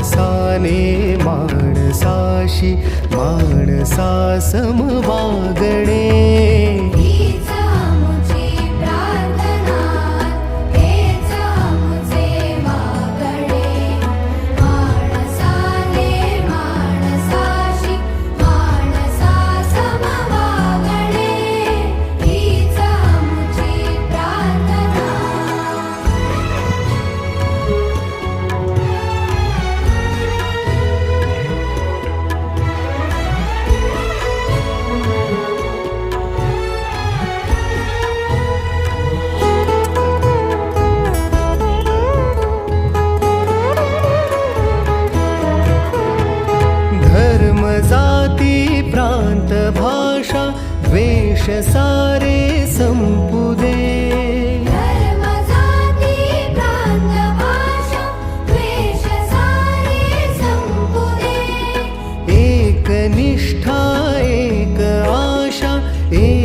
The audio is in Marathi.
माणसाने माणसाशी माणसा सम वागणे जाती प्रांत भाषा द्वेष सारे संपू दे धर्म जाती प्रांत भाषा द्वेष सारे संपू दे एक निष्ठा एक आशा एक